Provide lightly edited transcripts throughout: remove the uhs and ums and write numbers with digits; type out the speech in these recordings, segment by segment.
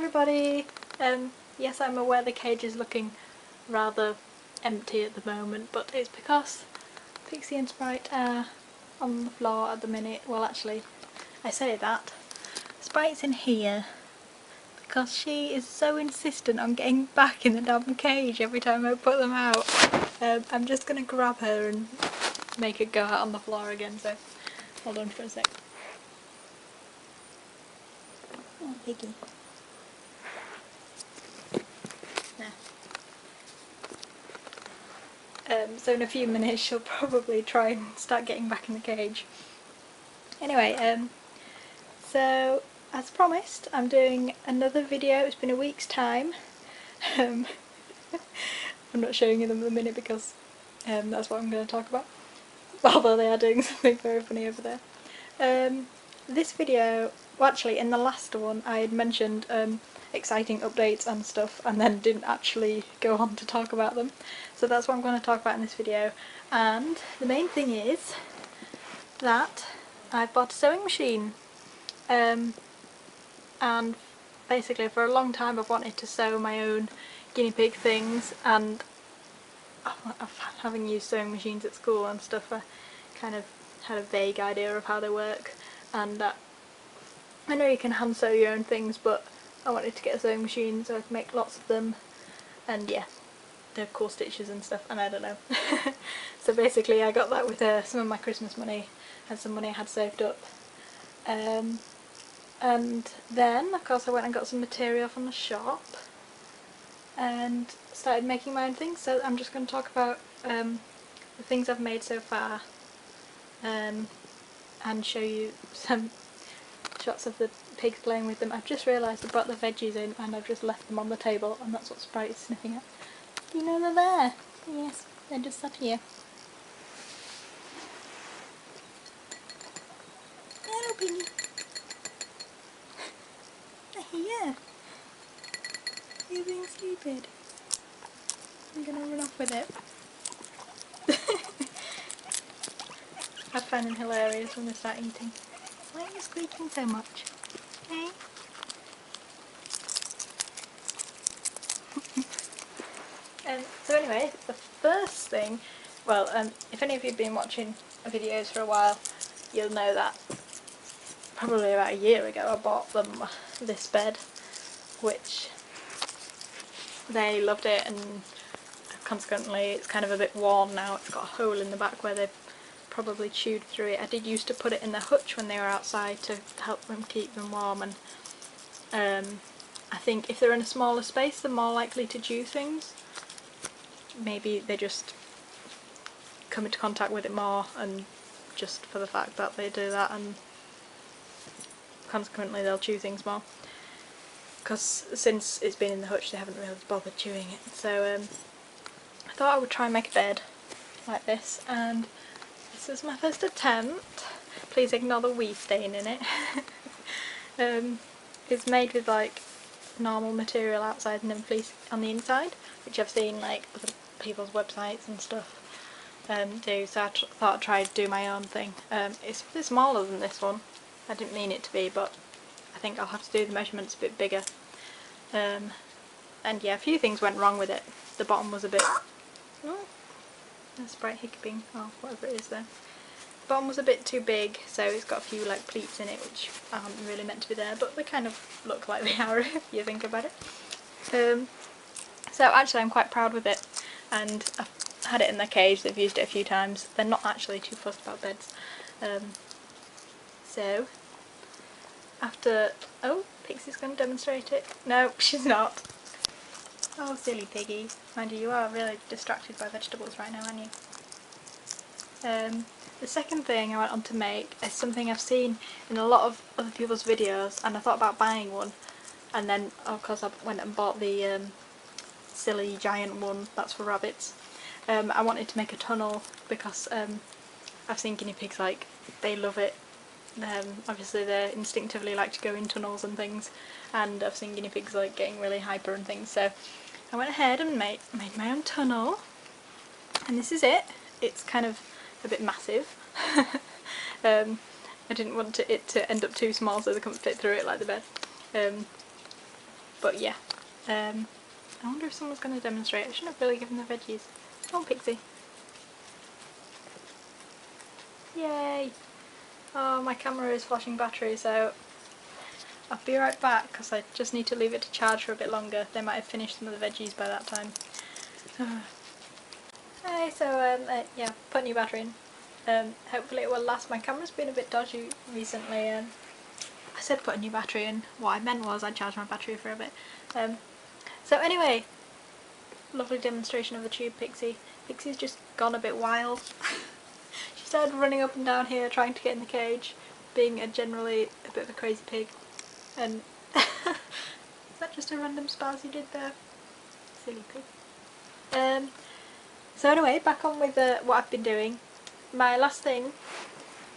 everybody! Yes, I'm aware the cage is looking rather empty at the moment, but it's because Pixie and Sprite are on the floor at the minute. Well, actually, I say that. Sprite's in here because she is so insistent on getting back in the damn cage every time I put them out. I'm just going to grab her and make her go out on the floor again, so hold on for a sec. Oh, piggy. So in a few minutes she'll probably try and start getting back in the cage. Anyway, so as promised, I'm doing another video. It's been a week's time. I'm not showing you them at the minute because that's what I'm going to talk about, although they are doing something very funny over there. This video, well, actually in the last one I had mentioned exciting updates and stuff and then didn't actually go on to talk about them, so that's what I'm going to talk about in this video. And the main thing is that I've bought a sewing machine, and basically for a long time I've wanted to sew my own guinea pig things, and having used sewing machines at school and stuff, I kind of had a vague idea of how they work, and I know you can hand sew your own things, but I wanted to get a sewing machine so I could make lots of them, and yeah, they have cool stitches and stuff, and I don't know. So basically I got that with some of my Christmas money and some money I had saved up. And then of course I went and got some material from the shop and started making my own things, so I'm just going to talk about the things I've made so far, and show you some shots of the pigs playing with them. I've just realised I brought the veggies in and I've just left them on the table, and that's what Sprite is sniffing at. Do you know they're there? Yes, they're just sat here. Hello, piggy. They're here. You're being stupid. I'm gonna run off with it. I find them hilarious when they start eating. Why are you squeaking so much? Hey? So anyway, the first thing, well, if any of you have been watching videos for a while, you'll know that probably about a year ago I bought them this bed, which they loved it, and consequently it's kind of a bit worn now. It's got a hole in the back where they've probably chewed through it. I did used to put it in their hutch when they were outside to help them keep them warm, and I think if they're in a smaller space they're more likely to chew things. Maybe they just come into contact with it more, and just for the fact that they do that, and consequently they'll chew things more, because since it's been in the hutch they haven't really bothered chewing it. So I thought I would try and make a bed like this, and this is my first attempt. Please ignore the wee stain in it. It's made with like normal material outside and then fleece on the inside, which I've seen like other people's websites and stuff do, so I thought I'd try to do my own thing. It's a bit smaller than this one. I didn't mean it to be, but I think I'll have to do the measurements a bit bigger. And yeah, a few things went wrong with it. The bottom was a bit... Oh, that's Sprite hiccuping, oh, whatever it is there. The bottom was a bit too big, so it's got a few like pleats in it which aren't really meant to be there, but they kind of look like they are if you think about it. So actually I'm quite proud with it, and I've had it in their cage, they've used it a few times. They're not actually too fussed about beds. So after... Oh, Pixie's going to demonstrate it. No, she's not. Oh, silly piggy. Mind you, you are really distracted by vegetables right now, aren't you? The second thing I went on to make is something I've seen in a lot of other people's videos, and I thought about buying one, and then of course I went and bought the silly giant one that's for rabbits. I wanted to make a tunnel because I've seen guinea pigs, like, they love it. Obviously they instinctively like to go in tunnels and things, and I've seen guinea pigs like getting really hyper and things, so I went ahead and made my own tunnel, and this is it. It's kind of a bit massive. I didn't want it to end up too small so they couldn't fit through it like the bed. But yeah, I wonder if someone's going to demonstrate. I shouldn't have really given the veggies. Come on, Pixie. Yay! Oh, my camera is flashing battery, so I'll be right back because I just need to leave it to charge for a bit longer. They might have finished some of the veggies by that time. Hey, so yeah, put a new battery in. Hopefully it will last. My camera's been a bit dodgy recently. I said put a new battery in. What I meant was I'd charge my battery for a bit. So anyway, lovely demonstration of the tube Pixie. Pixie's just gone a bit wild. She started running up and down here trying to get in the cage, being generally a bit of a crazy pig. And is that just a random spaz you did there? Silly pig. So anyway, back on with what I've been doing. My last thing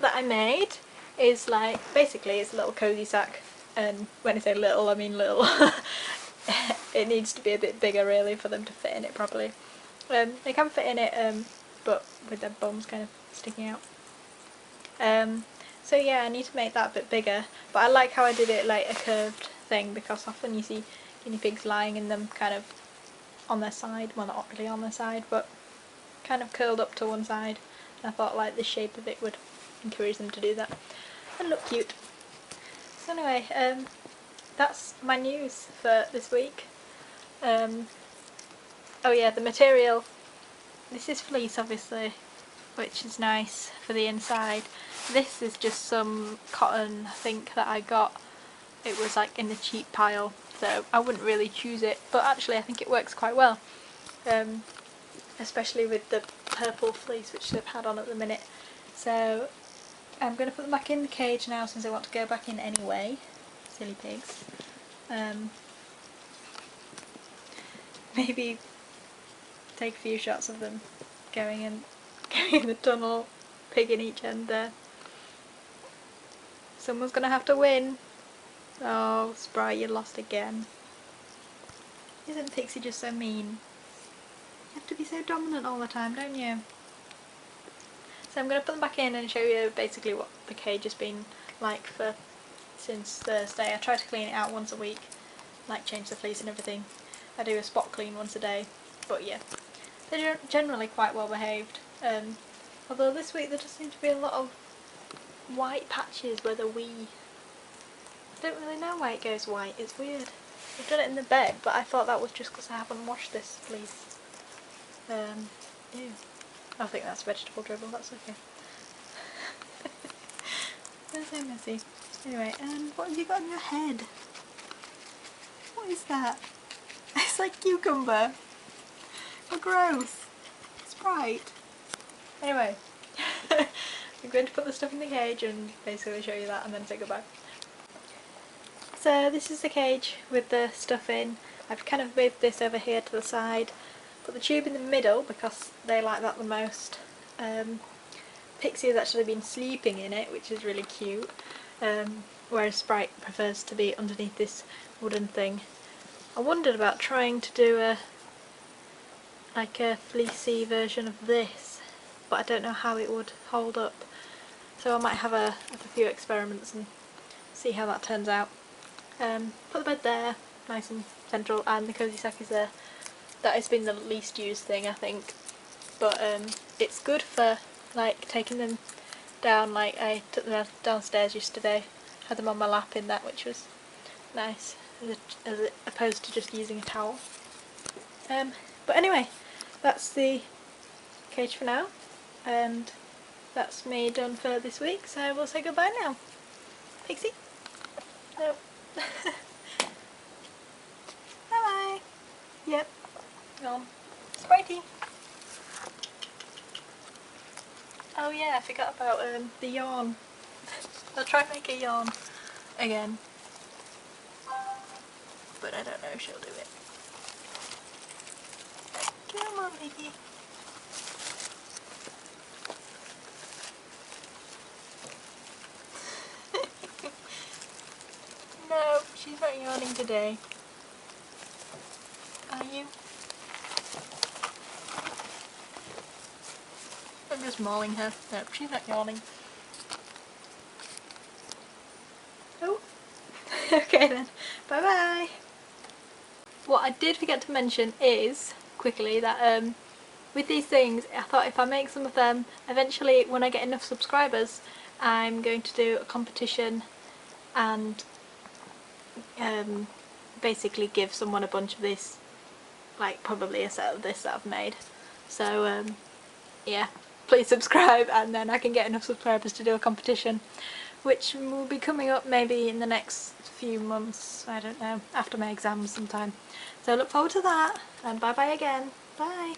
that I made is like, basically it's a little cosy sack, and when I say little I mean little. It needs to be a bit bigger really for them to fit in it properly. They can fit in it but with their bums kind of sticking out. So yeah, I need to make that a bit bigger, but I like how I did it like a curved thing, because often you see guinea pigs lying in them kind of on their side, well not really on their side, but kind of curled up to one side. And I thought like the shape of it would encourage them to do that and look cute. So anyway, that's my news for this week. Oh yeah, the material. This is fleece obviously, which is nice for the inside. This is just some cotton, I think, that I got. It was like in the cheap pile, so I wouldn't really choose it, but actually I think it works quite well. Especially with the purple fleece which they've had on at the minute. So I'm going to put them back in the cage now since I want to go back in anyway. Silly pigs. Maybe take a few shots of them going in the tunnel, pig in each end there. Someone's going to have to win. Oh, Sprite, you lost again. Isn't Pixie just so mean? You have to be so dominant all the time, don't you? So I'm going to put them back in and show you basically what the cage has been like since Thursday. I try to clean it out once a week, like change the fleece and everything. I do a spot clean once a day, but yeah, they're generally quite well behaved. Although this week there just seems to be a lot of white patches where the wee... I don't really know why it goes white, it's weird. I've done it in the bed, but I thought that was just because I haven't washed this fleece. Ew. I think that's vegetable dribble, that's okay. They're so messy. Anyway, and what have you got on your head? What is that? It's like cucumber. Oh, gross. Sprite. Anyway, I'm going to put the stuff in the cage and basically show you that and then say goodbye. So this is the cage with the stuff in. I've kind of moved this over here to the side. Put the tube in the middle because they like that the most. Pixie has actually been sleeping in it, which is really cute, whereas Sprite prefers to be underneath this wooden thing. I wondered about trying to do a fleecy version of this, but I don't know how it would hold up, so I might have a few experiments and see how that turns out. Put the bed there, nice and central, and the cosy sack is there. That has been the least used thing, I think, but it's good for like taking them down. Like I took them downstairs yesterday, had them on my lap in that, which was nice, as opposed to just using a towel. But anyway, that's the cage for now, and that's me done for this week, so we'll say goodbye now. Pixie? No. Bye bye. Yep. Gone. Spritey. Oh yeah, I forgot about the yarn. I'll try and make a yarn again, but I don't know if she'll do it. Come on, Piggy. No, she's not yarning today. Are you? I'm just mauling her. No, she's not yawning. Oh. Okay then. Bye bye. what I did forget to mention is, quickly, that with these things, I thought if I make some of them, eventually when I get enough subscribers, I'm going to do a competition and basically give someone a bunch of this, like probably a set of this that I've made. So yeah, please subscribe, and then I can get enough subscribers to do a competition, which will be coming up maybe in the next few months, I don't know, after my exams sometime. So look forward to that, and bye bye again. Bye!